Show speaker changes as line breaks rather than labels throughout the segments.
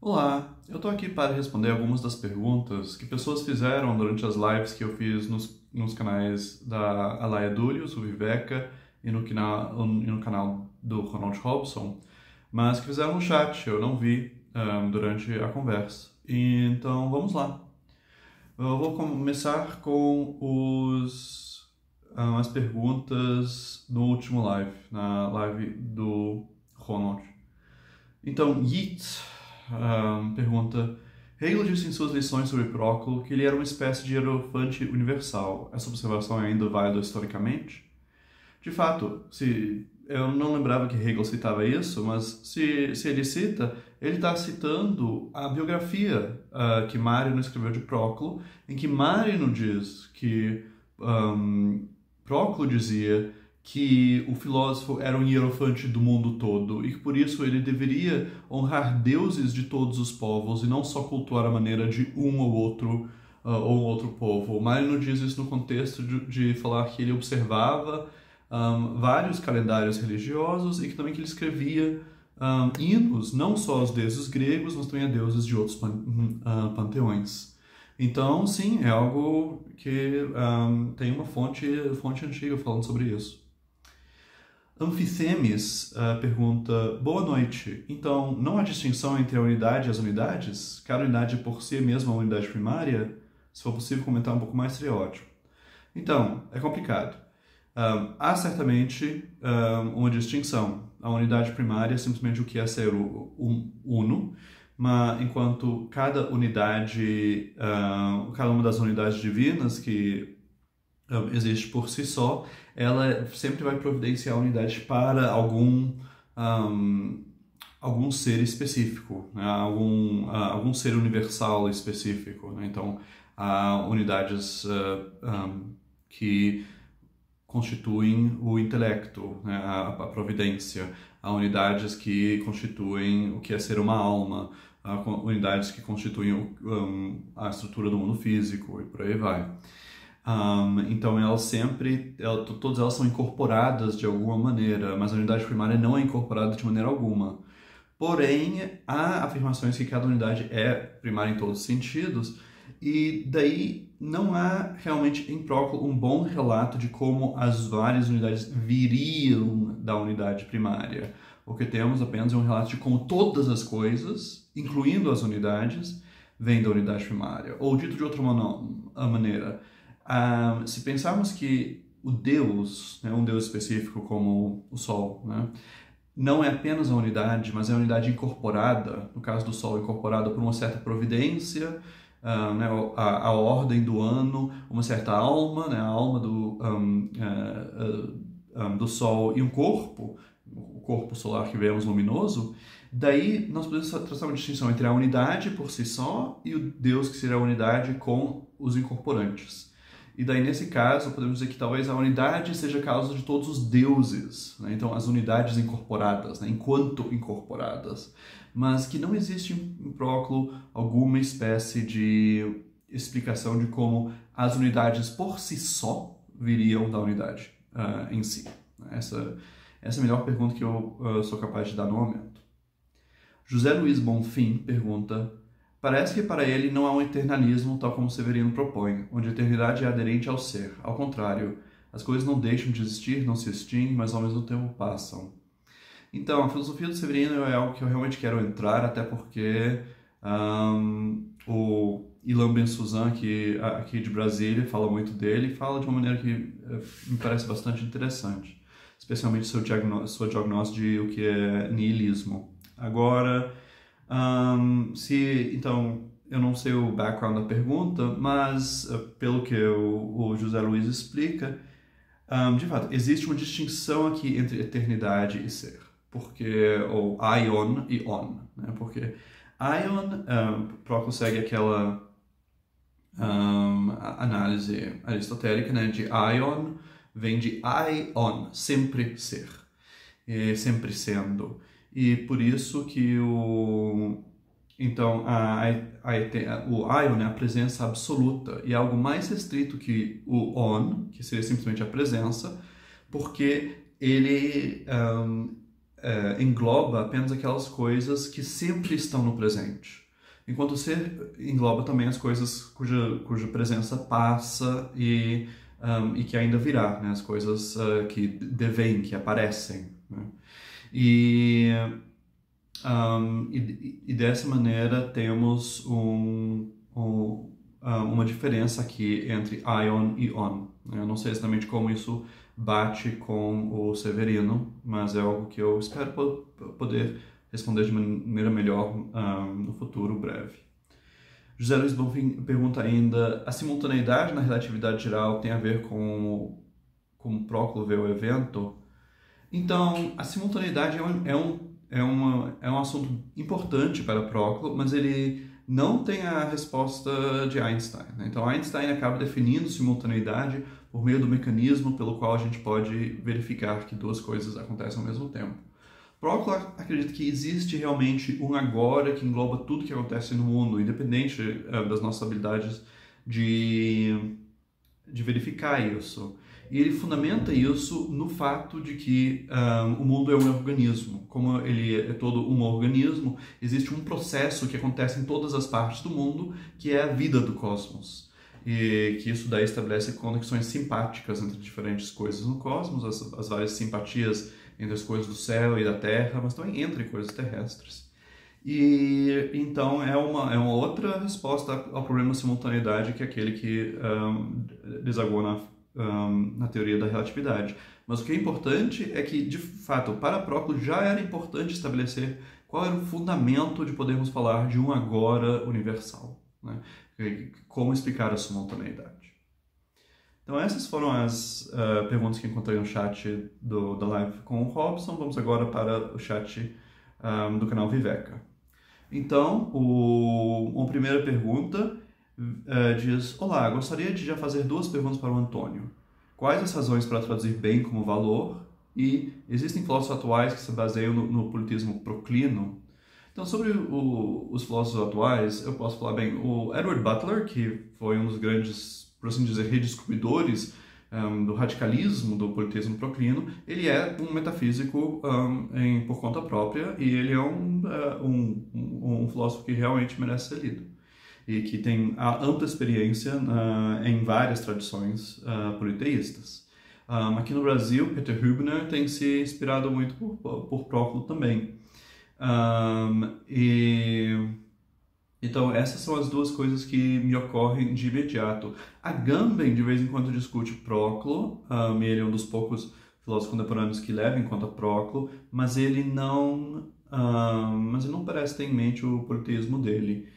Olá, eu estou aqui para responder algumas das perguntas que pessoas fizeram durante as lives que eu fiz nos canais da Alaya Dúlios, o Viveca, e no canal do Ronald Robson, mas que fizeram no chat, eu não vi durante a conversa. Então vamos lá. Eu vou começar com as perguntas no último live, na live do Ronald. Então, Yeet pergunta: Hegel disse em suas lições sobre Próclo que ele era uma espécie de hierofante universal. Essa observação é ainda válida historicamente? De fato, eu não lembrava que Hegel citava isso, mas se ele cita, ele está citando a biografia que Marino escreveu de Próclo, em que Marino diz que Próclo dizia que o filósofo era um hierofante do mundo todo e que por isso ele deveria honrar deuses de todos os povos e não só cultuar a maneira de um ou outro povo. Marino diz isso no contexto de falar que ele observava vários calendários religiosos e que também que ele escrevia hinos não só aos deuses gregos, mas também a deuses de outros panteões. Então, sim, é algo que tem uma fonte antiga falando sobre isso. Anfithemes pergunta: Boa noite. Então, não há distinção entre a unidade e as unidades? Cada unidade por si mesma é uma unidade primária? Se for possível comentar um pouco mais, seria ótimo. Então, é complicado. Há certamente uma distinção. A unidade primária é simplesmente o que é ser uno, mas enquanto cada uma das unidades divinas que existe por si só, ela sempre vai providenciar a unidade para algum ser específico, né? algum ser universal específico, né? Então, há unidades que constituem o intelecto, né? a providência. Há unidades que constituem o que é ser uma alma, há unidades que constituem a estrutura do mundo físico e por aí vai. Então todas elas são incorporadas de alguma maneira, mas a unidade primária não é incorporada de maneira alguma. Porém, há afirmações que cada unidade é primária em todos os sentidos, e daí não há realmente em Próclo um bom relato de como as várias unidades viriam da unidade primária. O que temos apenas é um relato de como todas as coisas, incluindo as unidades, vêm da unidade primária. Ou dito de outra maneira, se pensarmos que o Deus, né, um Deus específico como o Sol, né, não é apenas a unidade, mas é a unidade incorporada, no caso do Sol, incorporada por uma certa providência, né, a ordem do ano, uma certa alma, né, a alma do Sol e um corpo, o corpo solar que vemos luminoso. Daí nós podemos traçar uma distinção entre a unidade por si só e o Deus, que seria a unidade com os incorporantes. E daí, nesse caso, podemos dizer que talvez a unidade seja a causa de todos os deuses, né? Então, as unidades incorporadas, né? Enquanto incorporadas. Mas que não existe em Próclo alguma espécie de explicação de como as unidades por si só viriam da unidade em si. Essa é a melhor pergunta que eu sou capaz de dar no momento. José Luiz Bonfim pergunta: Parece que para ele não há um eternalismo tal como Severino propõe, onde a eternidade é aderente ao ser. Ao contrário, as coisas não deixam de existir, não se extinguem, mas ao mesmo tempo passam. Então, a filosofia do Severino é algo que eu realmente quero entrar, até porque o Ilan Ben-Suzan, aqui de Brasília, fala muito dele, e fala de uma maneira que me parece bastante interessante, especialmente sua diagnose de o que é niilismo. Agora, então, eu não sei o background da pergunta, mas pelo que o José Luiz explica, de fato, existe uma distinção aqui entre eternidade e ser, ou aion e on, né? Porque aion, Próclo segue aquela análise aristotélica, né? De aion, vem de aion, sempre ser, sempre sendo. E por isso que o aion é a presença absoluta, e é algo mais restrito que o on, que seria simplesmente a presença, porque ele engloba apenas aquelas coisas que sempre estão no presente. Enquanto o ser engloba também as coisas cuja presença passa e que ainda virá, né? As coisas que devêm, que aparecem. Né? E dessa maneira temos uma diferença aqui entre aion e on. Eu não sei exatamente como isso bate com o Severino, mas é algo que eu espero poder responder de maneira melhor no futuro breve. José Luiz Bonfim pergunta ainda: a simultaneidade na relatividade geral tem a ver com como Proclo vê o evento? Então, a simultaneidade é um assunto importante para Proclo, mas ele não tem a resposta de Einstein. Né? Então, Einstein acaba definindo simultaneidade por meio do mecanismo pelo qual a gente pode verificar que duas coisas acontecem ao mesmo tempo. Proclo acredita que existe realmente um agora que engloba tudo que acontece no mundo, independente das nossas habilidades de verificar isso. E ele fundamenta isso no fato de que o mundo é um organismo. Como ele é todo um organismo, existe um processo que acontece em todas as partes do mundo, que é a vida do cosmos. E que isso daí estabelece conexões simpáticas entre diferentes coisas no cosmos, as várias simpatias entre as coisas do céu e da terra, mas também entre coisas terrestres. E então é uma outra resposta ao problema da simultaneidade, que é aquele que desagou na teoria da relatividade. Mas o que é importante é que, de fato, para Proclo já era importante estabelecer qual era o fundamento de podermos falar de um agora universal, né? Como explicar a simultaneidade. Então essas foram as perguntas que encontrei no chat da live com o Robson. Vamos agora para o chat do canal Viveca. Então, uma primeira pergunta diz: olá, gostaria de já fazer duas perguntas para o Antônio. Quais as razões para traduzir bem como valor? E existem filósofos atuais que se baseiam no politismo proclino? Então, sobre os filósofos atuais, eu posso falar bem. O Edward Butler, que foi um dos grandes, por assim dizer, redescobridores do radicalismo do politismo proclino, ele é um metafísico por conta própria, e ele é um filósofo que realmente merece ser lido e que tem ampla experiência em várias tradições politeístas. Aqui no Brasil, Peter Hübner tem se inspirado muito por Proclo também. Então, essas são as duas coisas que me ocorrem de imediato. Agamben, de vez em quando, discute Proclo, ele é um dos poucos filósofos contemporâneos que leva em conta Proclo, mas ele não parece ter em mente o politeísmo dele.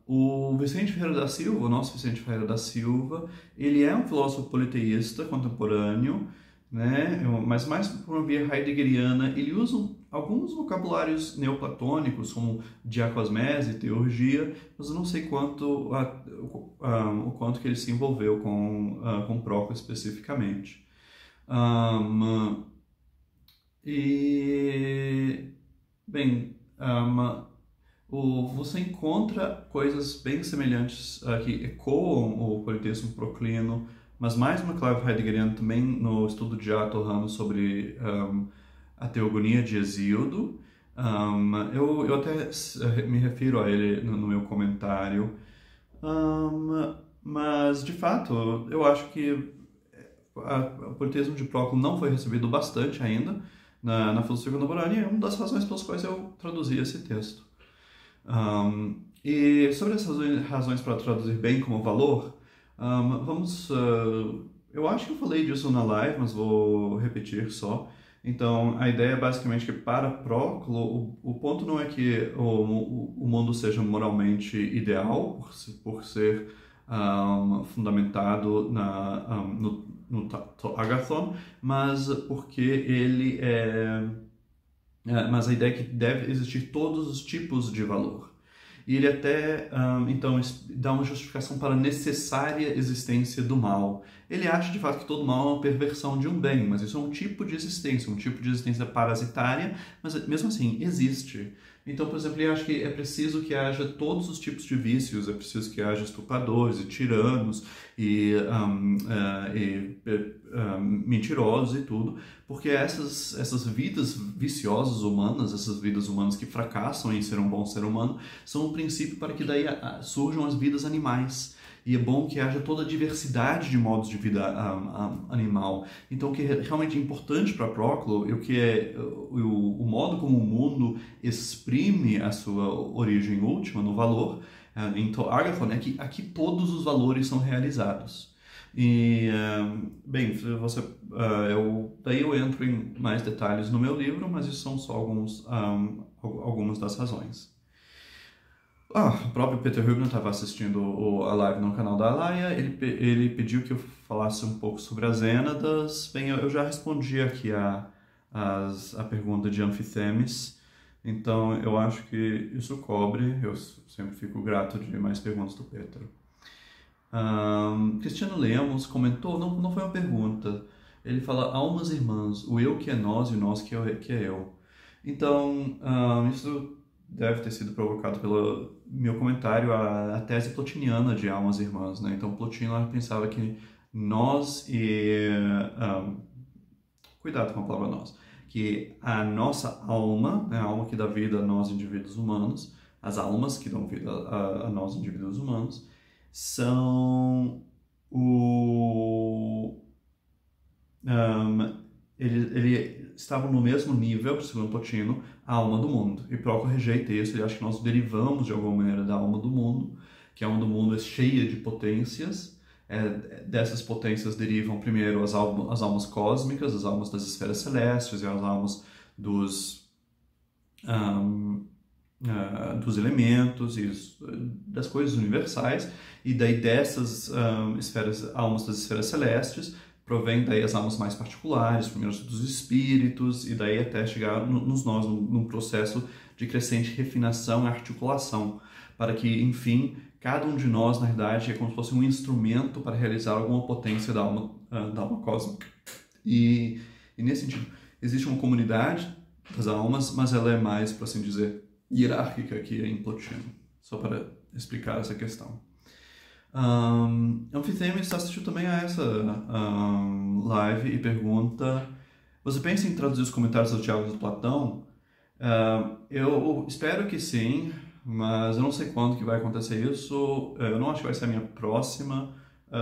O Vicente Ferreira da Silva, o nosso Vicente Ferreira da Silva, ele é um filósofo politeísta contemporâneo, né? Mas mais por uma via heideggeriana. Ele usa alguns vocabulários neoplatônicos, como diacosmese e teurgia, mas eu não sei o quanto que ele se envolveu com Proclo especificamente. Você encontra coisas bem semelhantes que ecoam o politeísmo proclino, mas mais uma clave heideggeriana também no estudo de Atolano sobre a teogonia de Hesíodo. Eu até me refiro a ele no meu comentário, mas de fato eu acho que o politeísmo de Proclo não foi recebido bastante ainda na filosofia contemporânea, e é uma das razões pelas quais eu traduzi esse texto. E sobre essas razões para traduzir bem como valor, eu acho que eu falei disso na live, mas vou repetir só. Então, a ideia é basicamente que para Proclo, o ponto não é que o mundo seja moralmente ideal, por ser fundamentado no agathon, mas porque ele mas a ideia é que deve existir todos os tipos de valor. E ele até, então, dá uma justificação para a necessária existência do mal. Ele acha, de fato, que todo mal é uma perversão de um bem, mas isso é um tipo de existência parasitária, mas mesmo assim existe. Então, por exemplo, ele acha que é preciso que haja todos os tipos de vícios, é preciso que haja estupradores e tiranos e, mentirosos e tudo, porque essas vidas viciosas humanas, essas vidas humanas que fracassam em ser um bom ser humano, são um princípio para que daí surjam as vidas animais. E é bom que haja toda a diversidade de modos de vida animal. Então, o que é realmente importante para Proclo, o que é o modo como o mundo exprime a sua origem última no valor, então Agathon, é que aqui todos os valores são realizados. E, bem, daí eu entro em mais detalhes no meu livro, mas isso são só algumas das razões. O próprio Peter Hübner estava assistindo a live no canal da Alaia, ele pediu que eu falasse um pouco sobre as Ênadas. Bem, eu já respondi aqui a pergunta de Anfithemis, então eu acho que isso cobre, eu sempre fico grato de mais perguntas do Peter. Cristiano Lemos comentou, não foi uma pergunta, ele fala almas irmãs, o eu que é nós e o nós que é eu. Então, isso deve ter sido provocado pelo meu comentário à tese plotiniana de almas irmãs, né? Então, Plotino pensava que nós cuidado com a palavra nós, que a nossa alma, né, a alma que dá vida a nós indivíduos humanos, as almas que dão vida a nós indivíduos humanos, são ele estavam no mesmo nível, segundo Plotino, a alma do mundo. E Proclo rejeita isso, ele acha que nós derivamos de alguma maneira da alma do mundo, que a alma do mundo é cheia de potências. Dessas potências derivam primeiro as almas cósmicas, as almas das esferas celestes e as almas dos elementos e das coisas universais, e daí dessas almas das esferas celestes provém daí as almas mais particulares, primeiro dos espíritos, e daí até chegar nos nós, num processo de crescente refinação e articulação, para que, enfim, cada um de nós, na verdade, é como se fosse um instrumento para realizar alguma potência da alma cósmica. E nesse sentido, existe uma comunidade das almas, mas ela é mais, por assim dizer, hierárquica aqui em Plotino, só para explicar essa questão. Anfithemis assistiu também a essa live e pergunta: você pensa em traduzir os comentários dos diálogos de Platão? Eu espero que sim, mas eu não sei quando que vai acontecer isso. Eu não acho que vai ser a minha próxima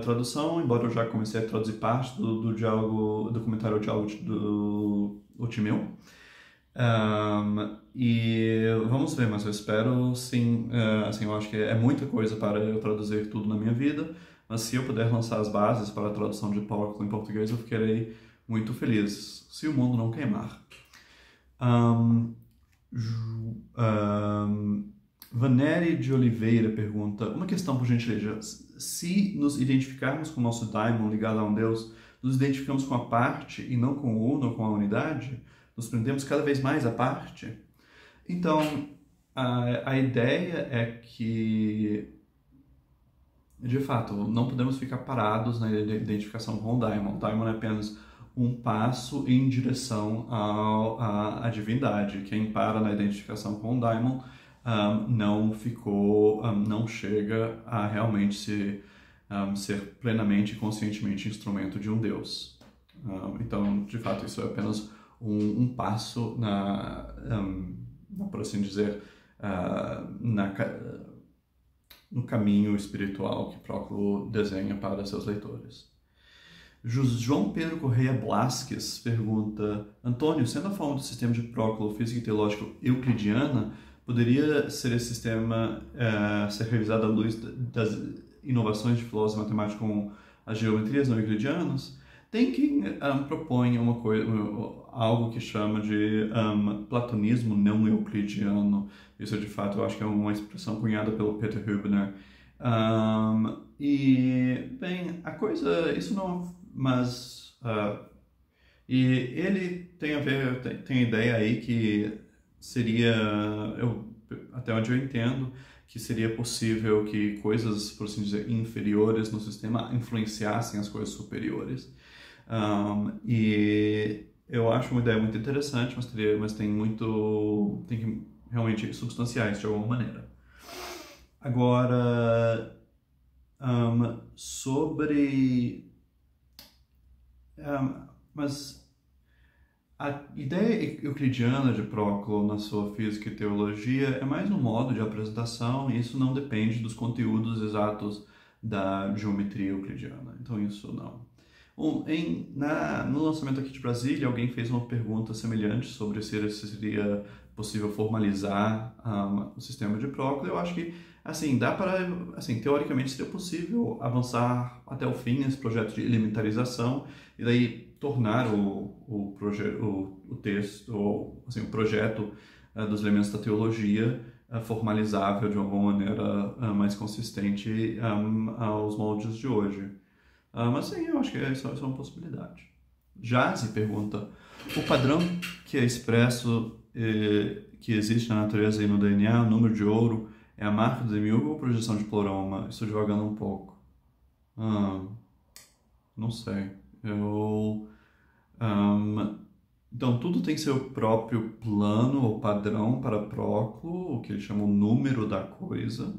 tradução, embora eu já comecei a traduzir parte do comentário ao diálogo do Timeu. E vamos ver, mas eu espero sim, assim, eu acho que é muita coisa para eu traduzir tudo na minha vida, mas se eu puder lançar as bases para a tradução de Proclo em português, eu ficarei muito feliz, se o mundo não queimar. Vaneri de Oliveira pergunta, uma questão por gentileza: se nos identificarmos com o nosso daimon ligado a um Deus, nos identificamos com a parte e não com o uno ou com a unidade? Nos prendemos cada vez mais à parte? Então, a ideia é que, de fato, não podemos ficar parados na identificação com o daimon. O daimon é apenas um passo em direção à divindade. Quem para na identificação com o daimon não chega a realmente ser plenamente e conscientemente instrumento de um Deus. Então, de fato, isso é apenas um passo por assim dizer, no caminho espiritual que Proclo desenha para seus leitores. João Pedro Correia Blasques pergunta: Antônio, sendo a forma do sistema de Proclo física e teológico euclidiana, poderia ser esse sistema ser revisado à luz das inovações de filósofos matemáticos com as geometrias não euclidianas? Tem quem propõe algo que chama de platonismo não euclidiano. Isso, de fato, eu acho que é uma expressão cunhada pelo Peter Hübner. Bem, isso não... Mas... e ele tem a ideia aí que seria... até onde eu entendo, que seria possível que coisas, por assim dizer, inferiores no sistema influenciassem as coisas superiores. E eu acho uma ideia muito interessante, mas tem que realmente substanciais de alguma maneira. Agora, sobre... mas a ideia euclidiana de Proclo na sua física e teologia é mais um modo de apresentação, e isso não depende dos conteúdos exatos da geometria euclidiana. Então isso não. No lançamento aqui de Brasília, alguém fez uma pergunta semelhante sobre se seria possível formalizar o sistema de Proclo. Eu acho que, assim, teoricamente seria possível avançar até o fim nesse projeto de elementarização e daí tornar o texto, ou assim, o projeto dos elementos da teologia formalizável de alguma maneira mais consistente aos moldes de hoje. Mas sim, eu acho que isso é uma possibilidade. Jazzy pergunta: o padrão que é expresso, que existe na natureza e no DNA, o número de ouro, é a marca do demiurgo ou projeção de pleroma? Estou divagando um pouco. Não sei. Então, tudo tem seu próprio plano ou padrão para Proclo, o que ele chama o número da coisa.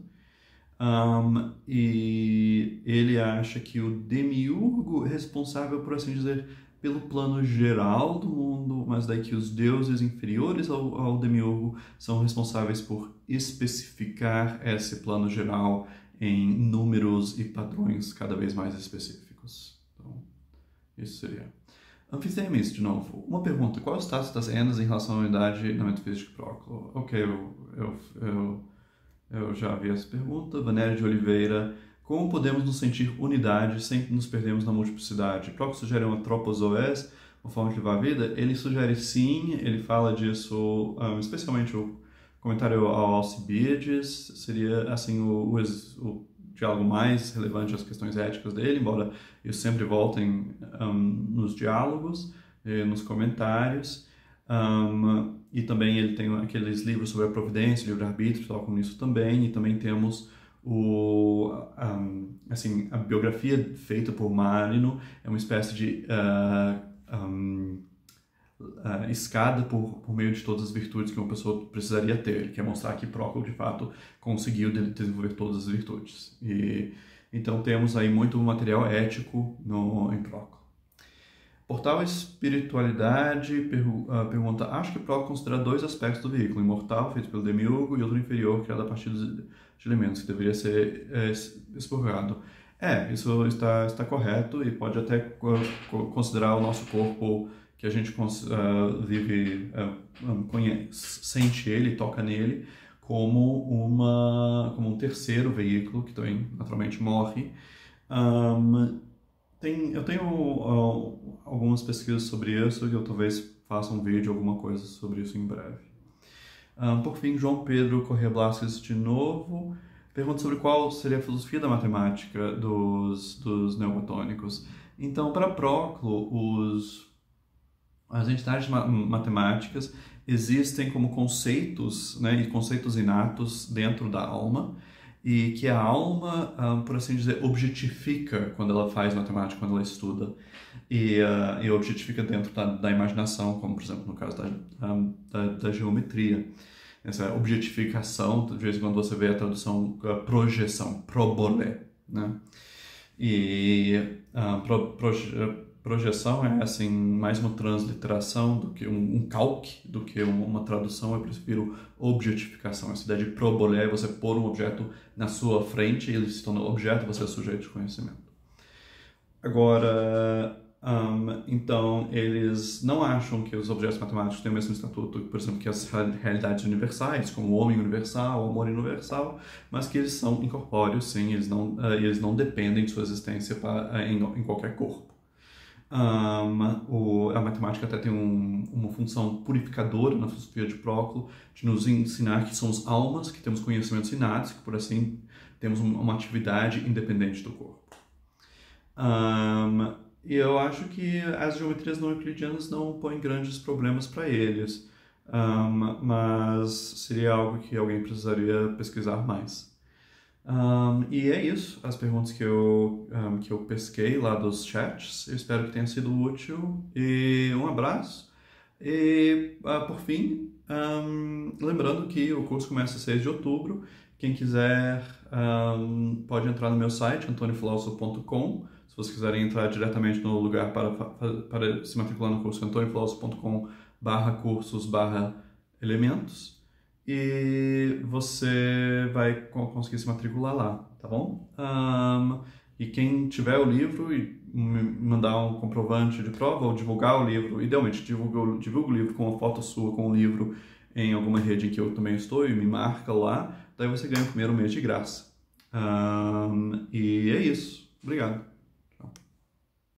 E ele acha que o demiurgo é responsável, por assim dizer, pelo plano geral do mundo, mas daí que os deuses inferiores ao demiurgo são responsáveis por especificar esse plano geral em números e padrões cada vez mais específicos. Então, isso seria. Anfithemis, de novo. Uma pergunta: qual é o status das enas em relação à unidade na metafísica de Proclo? Ok, eu já vi essa pergunta. Vanério de Oliveira: como podemos nos sentir unidade sem que nos perdemos na multiplicidade? Proclo sugere uma tropozoés, uma forma de levar a vida? Ele sugere sim, ele fala disso, especialmente o comentário ao Alcibiades, seria assim o diálogo mais relevante às questões éticas dele, embora eles sempre voltem nos diálogos, nos comentários. E também ele tem aqueles livros sobre a providência, livre-arbítrio, tocam nisso também, e também temos a biografia feita por Marino, é uma espécie de escada por meio de todas as virtudes que uma pessoa precisaria ter. Ele quer mostrar que Proclo, de fato, conseguiu desenvolver todas as virtudes. E então temos aí muito material ético em Proclo. Portal Espiritualidade pergunta: acho que Proclo considera dois aspectos do veículo, imortal, feito pelo demiurgo, e outro inferior, criado a partir de elementos, que deveria ser expurgado. Isso está correto, e pode até considerar o nosso corpo, que a gente vive, sente ele, toca nele, como um terceiro veículo, que também naturalmente morre. Eu tenho algumas pesquisas sobre isso, e eu talvez faça um vídeo, alguma coisa sobre isso em breve. Por fim, João Pedro Corrêa Blasquez de novo pergunta sobre qual seria a filosofia da matemática dos neoplatônicos. Então, para Proclo, as entidades matemáticas existem como conceitos, né, e conceitos inatos dentro da alma, e que a alma, por assim dizer, objetifica quando ela faz matemática, quando ela estuda, e objetifica dentro da imaginação, como, por exemplo, no caso da geometria. Essa objetificação, de vez em quando você vê a tradução projeção, probolé, né? E projeção é assim mais uma transliteração do que um calque, do que uma tradução. Eu prefiro objetificação. Essa ideia de probolé é você pôr um objeto na sua frente e ele se torna objeto, você é sujeito de conhecimento. Agora, então, eles não acham que os objetos matemáticos têm o mesmo estatuto, por exemplo, que as realidades universais, como o homem universal, o amor universal, mas que eles são incorpóreos, sim, eles não dependem de sua existência em qualquer corpo. A matemática até tem uma função purificadora na filosofia de Proclo, de nos ensinar que somos almas, que temos conhecimentos inatos, que por assim temos uma atividade independente do corpo. E eu acho que as geometrias não euclidianas não põem grandes problemas para eles, mas seria algo que alguém precisaria pesquisar mais. E é isso, as perguntas que eu pesquei lá dos chats. Eu espero que tenha sido útil, e um abraço. E, por fim, Lembrando que o curso começa 6 de outubro. Quem quiser pode entrar no meu site, antoniofilosofo.com. Se vocês quiserem entrar diretamente no lugar para se matricular no curso, antoniofilosofo.com/cursos/elementos. E você vai conseguir se matricular lá, tá bom? E quem tiver o livro e me mandar um comprovante de prova ou divulgar o livro, idealmente divulga o livro com uma foto sua com o livro em alguma rede em que eu também estou e me marca lá, daí você ganha o primeiro mês de graça. E é isso. Obrigado.